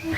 Bonsoir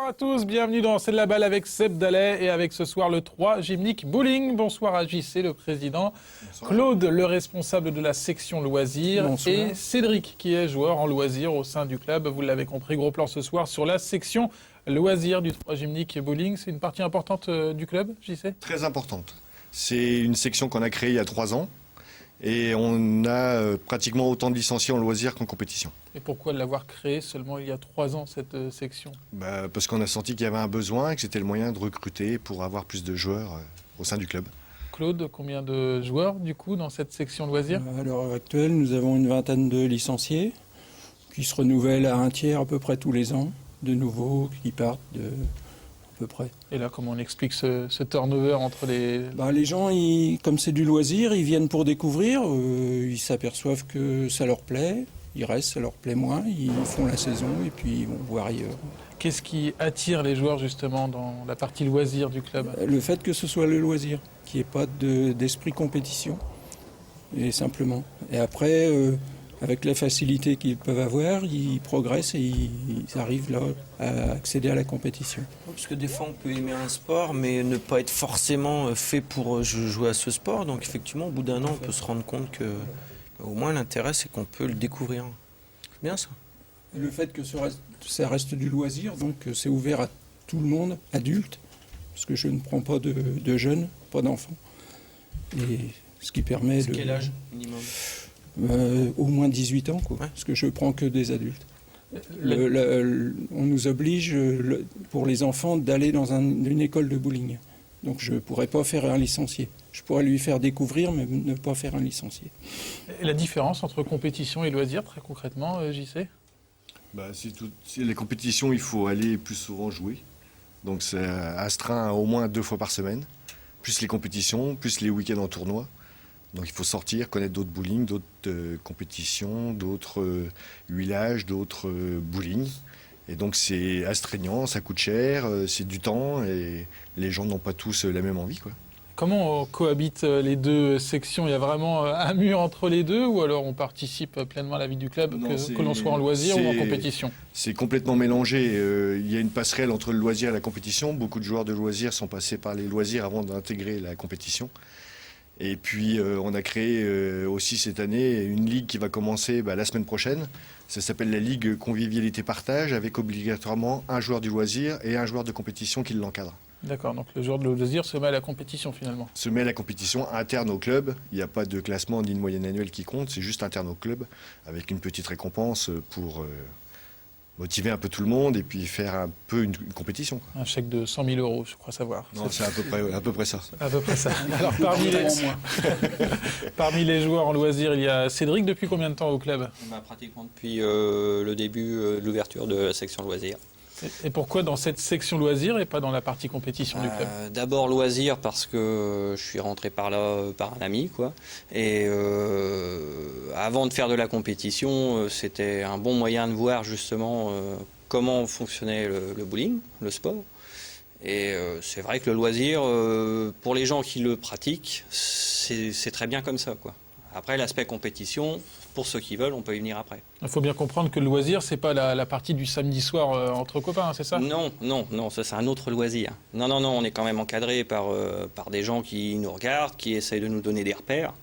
à tous, bienvenue dans C'est de la balle avec Seb Dallet et avec ce soir le 3 Gymnique Bowling. Bonsoir à JC, le président, bonsoir. Claude, le responsable de la section loisirs, bonsoir. Et Cédric qui est joueur en loisirs au sein du club. Vous l'avez compris, gros plan ce soir sur la section loisirs du 3 Gymnique Bowling. C'est une partie importante du club, JC ? Très importante. C'est une section qu'on a créée il y a 3 ans. Et on a pratiquement autant de licenciés en loisirs qu'en compétition. Et pourquoi l'avoir créé seulement il y a 3 ans, cette section ? Parce qu'on a senti qu'il y avait un besoin et que c'était le moyen de recruter pour avoir plus de joueurs au sein du club. Claude, combien de joueurs du coup dans cette section loisirs ? À l'heure actuelle, nous avons une vingtaine de licenciés qui se renouvellent à un tiers à peu près tous les ans, de nouveaux qui partent à peu près. Et là, comment on explique ce turnover entre les... Les gens, comme c'est du loisir, ils viennent pour découvrir, ils s'aperçoivent que ça leur plaît, ils restent, ça leur plaît moins, ils font la saison et puis ils vont voir ailleurs. Qu'est-ce qui attire les joueurs justement dans la partie loisir du club ? Le fait que ce soit le loisir, qu'il n'y ait pas d'esprit compétition, et simplement. Et après... avec la facilité qu'ils peuvent avoir, ils progressent et ils arrivent là à accéder à la compétition. Parce que des fois, on peut aimer un sport, mais ne pas être forcément fait pour jouer à ce sport. Donc effectivement, au bout d'un an, on peut se rendre compte que, au moins, l'intérêt, c'est qu'on peut le découvrir. C'est bien ça. Le fait que ça reste du loisir, donc c'est ouvert à tout le monde, adulte, parce que je ne prends pas de jeunes, pas d'enfants. Et ce qui permet quel âge minimum ? Au moins 18 ans, quoi, parce que je prends que des adultes. On nous oblige, pour les enfants, d'aller dans une école de bowling. Donc je ne pourrais pas faire un licencié. Je pourrais lui faire découvrir, mais ne pas faire un licencié. Et la différence entre compétition et loisirs, très concrètement, JC ? Les compétitions, il faut aller plus souvent jouer. Donc c'est astreint au moins 2 fois par semaine. Plus les compétitions, plus les week-ends en tournoi. Donc il faut sortir, connaître d'autres bowling, d'autres compétitions, d'autres huilages, d'autres bowling. Et donc c'est astreignant, ça coûte cher, c'est du temps et les gens n'ont pas tous la même envie, quoi. Comment cohabitent les deux sections ? Il y a vraiment un mur entre les deux ou alors on participe pleinement à la vie du club, que l'on soit en loisir ou en compétition ? C'est complètement mélangé. Il y a une passerelle entre le loisir et la compétition. Beaucoup de joueurs de loisirs sont passés par les loisirs avant d'intégrer la compétition. Et puis on a créé aussi cette année une ligue qui va commencer la semaine prochaine. Ça s'appelle la Ligue Convivialité Partage, avec obligatoirement un joueur du loisir et un joueur de compétition qui l'encadre. D'accord, donc le joueur de loisir se met à la compétition finalement. Se met à la compétition interne au club. Il n'y a pas de classement ni de moyenne annuelle qui compte, c'est juste interne au club, avec une petite récompense pour motiver un peu tout le monde et puis faire un peu une compétition, quoi. Un chèque de 100 000 €, je crois savoir. Non, c'est à peu près ça. À peu près ça. Alors parmi les joueurs en loisir, il y a Cédric. Depuis combien de temps au club ? Pratiquement depuis le début de l'ouverture de la section loisirs. Et pourquoi dans cette section loisirs et pas dans la partie compétition du club ? D'abord loisirs parce que je suis rentré par là par un ami, quoi. Et avant de faire de la compétition, c'était un bon moyen de voir justement comment fonctionnait le bowling, le sport. Et c'est vrai que le loisir, pour les gens qui le pratiquent, c'est très bien comme ça, quoi. Après, l'aspect compétition, pour ceux qui veulent, on peut y venir après. Il faut bien comprendre que le loisir, c'est pas la partie du samedi soir entre copains, c'est ça ? Non, ça c'est un autre loisir. Non, on est quand même encadré par des gens qui nous regardent, qui essayent de nous donner des repères,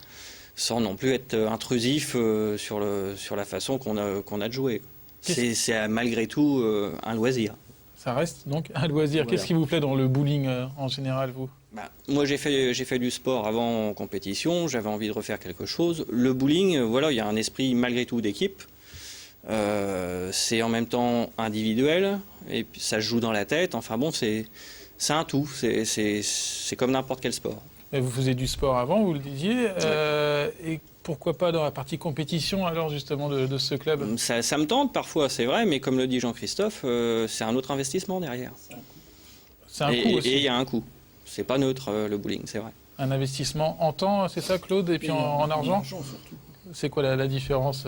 sans non plus être intrusif sur la façon qu'on a de jouer. C'est malgré tout un loisir. Ça reste donc un loisir. Voilà. Qu'est-ce qui vous plaît dans le bowling en général, vous ? Moi, j'ai fait du sport avant en compétition. J'avais envie de refaire quelque chose. Le bowling, voilà, il y a un esprit malgré tout d'équipe. C'est en même temps individuel et puis ça se joue dans la tête. Enfin bon, c'est un tout. C'est comme n'importe quel sport. Et vous faisiez du sport avant, vous le disiez. Et pourquoi pas dans la partie compétition alors justement de ce club ? Ça me tente parfois, c'est vrai, mais comme le dit Jean-Christophe, c'est un autre investissement derrière. C'est un coût aussi. Et il y a un coût. C'est pas neutre le bowling, c'est vrai. Un investissement en temps, c'est ça Claude, et puis en argent ? Surtout. C'est quoi la différence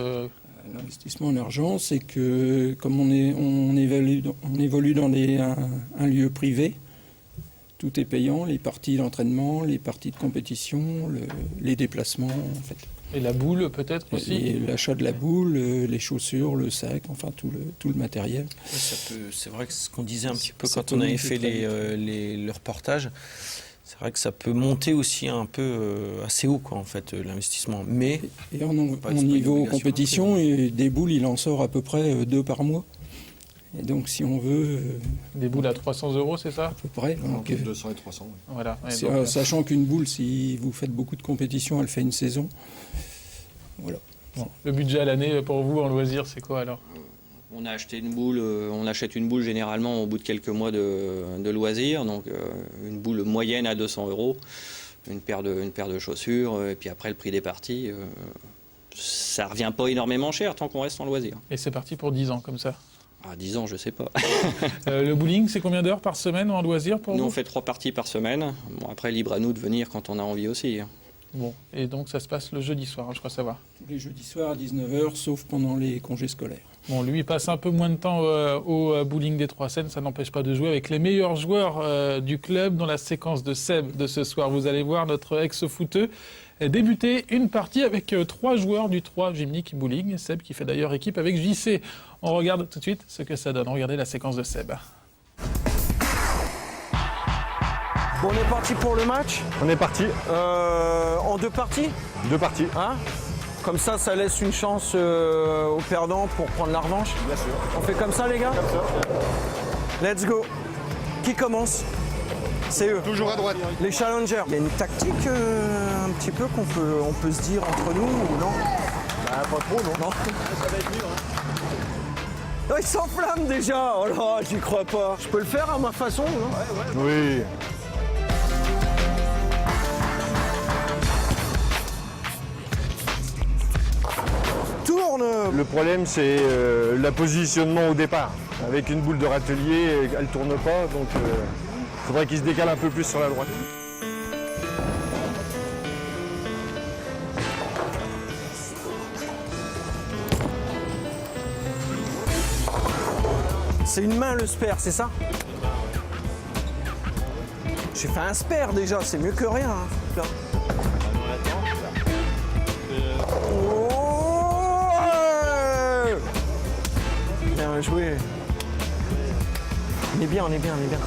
L'investissement en argent, c'est que comme on évolue dans un lieu privé, tout est payant, les parties d'entraînement, les parties de compétition, les déplacements en fait. Et la boule peut-être aussi. Et l'achat de la boule, les chaussures, le sac, enfin tout le matériel. C'est vrai que ce qu'on disait un petit peu Ça quand peut on avait monter fait très vite. le reportage, c'est vrai que ça peut monter aussi un peu assez haut quoi en fait l'investissement. Mais Et en pas une niveau obligation, compétition, et des boules, il en sort à peu près 2 par mois. Et donc si on veut, Des boules à 300 €, c'est ça? à peu près. Donc, Entre 200 et 300. Oui. Voilà. Ouais, donc, sachant qu'une boule, si vous faites beaucoup de compétition, elle fait une saison. Voilà. bon. Le budget à l'année pour vous en loisir, c'est quoi alors? On a acheté une boule, on achète une boule généralement au bout de quelques mois de loisirs, donc une boule moyenne à 200 €, une paire de chaussures, et puis après le prix des parties, ça revient pas énormément cher tant qu'on reste en loisir. Et c'est parti pour 10 ans comme ça. À 10 ans, je sais pas. Le bowling, c'est combien d'heures par semaine en loisir pour Nous, vous? on fait 3 parties par semaine. Bon, après, libre à nous de venir quand on a envie aussi. Bon, et donc ça se passe le jeudi soir, je crois savoir. Tous les jeudis soirs à 19h, sauf pendant les congés scolaires. Bon, lui, il passe un peu moins de temps au bowling des Trois Seines, ça n'empêche pas de jouer avec les meilleurs joueurs du club dans la séquence de Seb de ce soir. Vous allez voir notre ex-footeux débuter une partie avec 3 joueurs du 3 Gymnique Bowling. Seb qui fait d'ailleurs équipe avec JC. On regarde tout de suite ce que ça donne. Regardez la séquence de Seb. Bon, on est parti pour le match. On est parti, En 2 parties, 2 parties. hein. Comme ça laisse une chance aux perdants pour prendre la revanche. Bien sûr. On fait comme ça, les gars. Let's go. Qui commence? C'est eux. Toujours à droite. Les challengers. Il y a une tactique un petit peu qu'on peut se dire entre nous ou non? Bah, pas trop, non. Non. Oh, il s'enflamme déjà. Oh là, j'y crois pas. Je peux le faire à ma façon, non? Oui. Tourne. Le problème, c'est le positionnement au départ. Avec une boule de râtelier, elle tourne pas, donc il faudrait qu'il se décale un peu plus sur la droite. C'est une main le spare, c'est ça? J'ai fait un spare déjà, c'est mieux que rien. Hein. Là. Oh ouais. Bien joué. On est bien, on est bien, on est bien.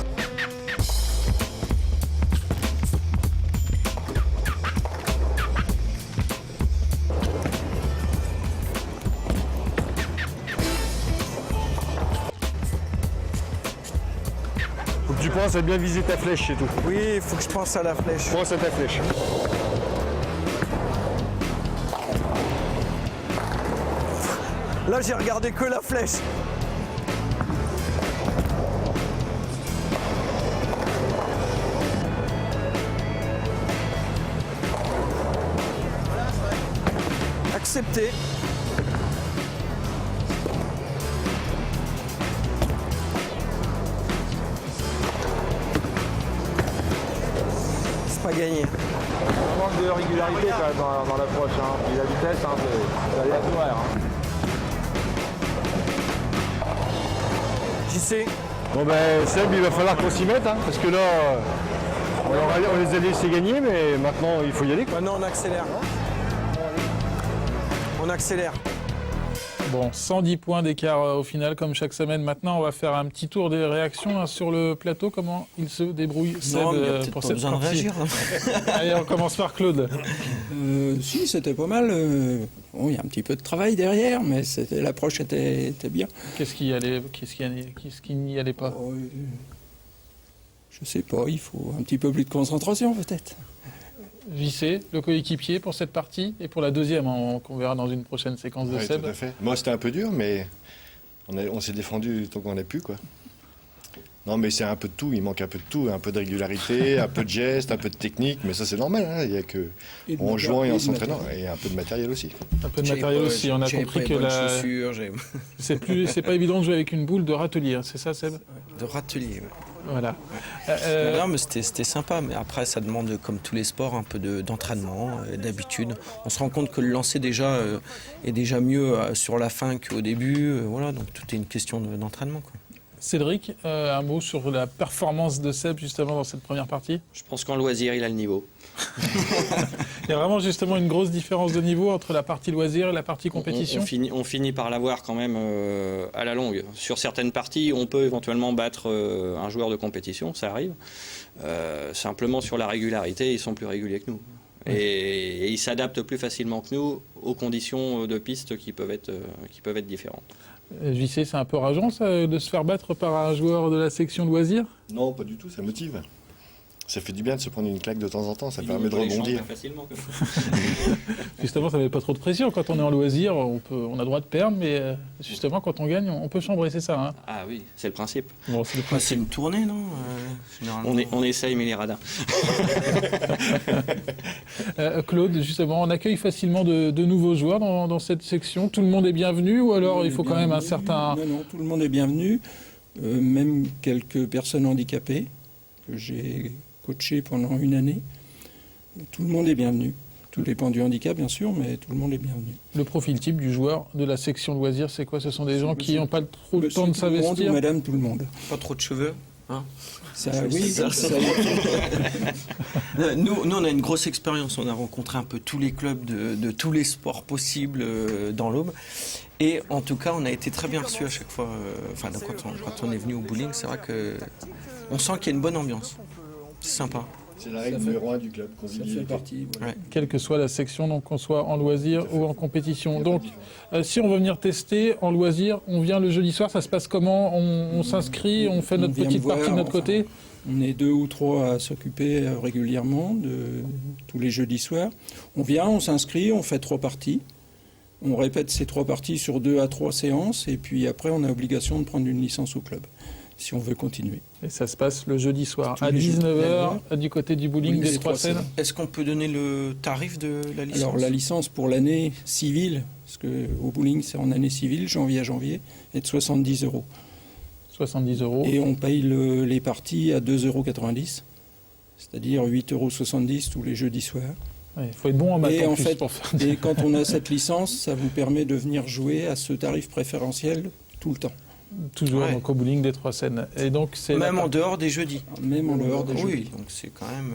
Faut que tu penses à bien viser ta flèche, c'est tout. Oui, il faut que je pense à la flèche. Pense à ta flèche. Là, j'ai regardé que la flèche. Accepté. C'est pas gagné. On manque de régularité quand même dans l'approche. Hein. Et la vitesse, hein, c'est aléatoire. Hein. JC, Bon ben Seb, il va falloir qu'on s'y mette, hein, parce que là, on les a laissés gagner, mais maintenant il faut y aller, quoi. maintenant on accélère. On accélère. Bon, 110 points d'écart au final, comme chaque semaine. Maintenant, on va faire un petit tour des réactions hein, sur le plateau. Comment il se débrouille, Seb, Non, mais il y a peut-être pour pas cette besoin de partie. réagir. Hein. Allez, on commence par Claude. Si, c'était pas mal. Bon, il y a un petit peu de travail derrière, mais l'approche était bien. Qu'est-ce qui n'y allait pas? Je sais pas, il faut un petit peu plus de concentration peut-être. JC, le coéquipier pour cette partie et pour la deuxième, hein, qu'on verra dans une prochaine séquence de Oui, Seb. tout à fait. Moi, c'était un peu dur, mais on s'est défendu tant qu'on a pu, quoi. Non, mais c'est un peu de tout. Il manque un peu de tout. Un peu de régularité, un peu de geste, un peu de technique. Mais ça, c'est normal. Hein. Il y a que Et de en jouant et en matériel. s'entraînant. Et un peu de matériel aussi. Un peu de matériel aussi. On a compris que c'est pas évident de jouer avec une boule de râtelier. C'est ça, Seb? De râtelier. Ouais. Voilà. Non, mais c'était sympa, mais après ça demande, comme tous les sports, un peu d'entraînement, d'habitude. On se rend compte que le lancer déjà est déjà mieux sur la fin qu'au début, voilà, donc tout est une question d'entraînement, quoi. Cédric, un mot sur la performance de Seb justement dans cette première partie. Je pense qu'en loisir, il a le niveau. Il y a vraiment justement une grosse différence de niveau entre la partie loisir et la partie compétition. On finit par l'avoir quand même à la longue. Sur certaines parties, on peut éventuellement battre un joueur de compétition, ça arrive. Simplement sur la régularité, ils sont plus réguliers que nous. Et ils s'adaptent plus facilement que nous aux conditions de piste qui peuvent être différentes. JC, c'est un peu rageant ça, de se faire battre par un joueur de la section loisirs? Non, pas du tout, ça motive. Ça fait du bien de se prendre une claque de temps en temps, ça permet de rebondir. Facilement, Justement, ça ne met pas trop de pression. Quand on est en loisir, on a le droit de perdre, mais justement, quand on gagne, on peut chambrer, c'est ça, hein? Ah oui, c'est le principe. Bon, c'est le C'est principe. une tournée, non généralement. On essaye, mais les radins. Claude, justement, on accueille facilement de nouveaux joueurs dans cette section. Tout le monde est bienvenu ou alors il faut quand même un certain... Non, tout le monde est bienvenu. Même quelques personnes handicapées que j'ai coachées pendant une année. Tout le monde est bienvenu. Tout dépend du handicap, bien sûr, mais tout le monde est bienvenu. Le profil type du joueur de la section loisirs, c'est quoi? Ce sont des gens qui n'ont pas trop le temps de Monsieur tout le monde s'investir? ou madame tout le monde. Pas trop de cheveux, hein? Ça, oui, ça, ça, Nous, on a une grosse expérience. On a rencontré un peu tous les clubs de tous les sports possibles dans l'Aube. Et en tout cas, on a été très bien reçus à chaque fois. Enfin, quand on est venu au bowling, c'est vrai qu'on sent qu'il y a une bonne ambiance. C'est sympa. C'est la règle numéro 1 du club, ça fait convivialité. partie. Voilà. Ouais. Quelle que soit la section, donc qu'on soit en loisir ou en compétition. Donc, si on veut venir tester en loisir, on vient le jeudi soir, ça se passe comment? On s'inscrit, on fait notre vient petite me voir, partie de notre côté? On est 2 ou 3 à s'occuper régulièrement de tous les jeudis soirs. On vient, on s'inscrit, on fait 3 parties. On répète ces 3 parties sur 2 à 3 séances et puis après on a obligation de prendre une licence au club si on veut continuer. Et ça se passe le jeudi soir Tous à les jeudis. 19h du côté du bowling Oui, des les Trois Trois Seines. Seines. Est-ce qu'on peut donner le tarif de la licence? Alors la licence pour l'année civile, parce qu'au bowling c'est en année civile, janvier à janvier, est de 70 €. 70 €. Et on paye les parties à 2,90 €, c'est-à-dire 8,70 € tous les jeudis soirs. Il faut être bon en maths Et en en plus fait, pour faire... et quand on a cette licence, ça vous permet de venir jouer à ce tarif préférentiel tout le temps, Toujours Ouais. donc, au bowling des Trois Seines. Et donc, c'est Même en dehors des jeudis. même en dehors des Oui, jeudis, donc c'est quand même...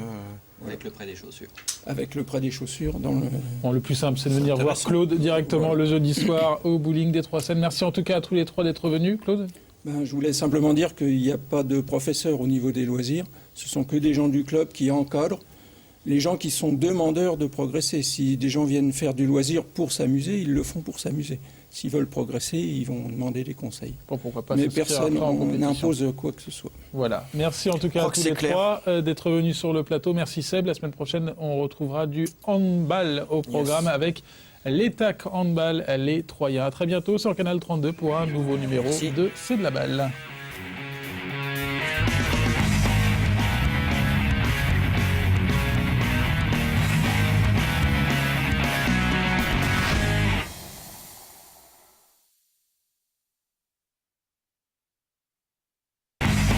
Avec le prêt des chaussures. avec le prêt des chaussures dans le... Bon, le plus simple, c'est de venir voir intéressant. Claude directement le jeudi soir au bowling des Trois Seines. Merci en tout cas à tous les trois d'être venus, Claude. Je voulais simplement dire qu'il n'y a pas de professeur au niveau des loisirs. Ce sont que des gens du club qui encadrent les gens qui sont demandeurs de progresser. Si des gens viennent faire du loisir pour s'amuser, ils le font pour s'amuser. S'ils veulent progresser, ils vont demander des conseils. Bon, pourquoi pas Mais s'inscrire personne après en compétition. n'impose quoi que ce soit. Voilà. Merci en tout Je cas à crois que tous c'est les clair. trois d'être venus sur le plateau. Merci Seb. La semaine prochaine, on retrouvera du handball au programme avec l'ETAC Handball, les Troyens. À très bientôt sur Canal 32 pour un nouveau numéro Merci. de C'est de la balle.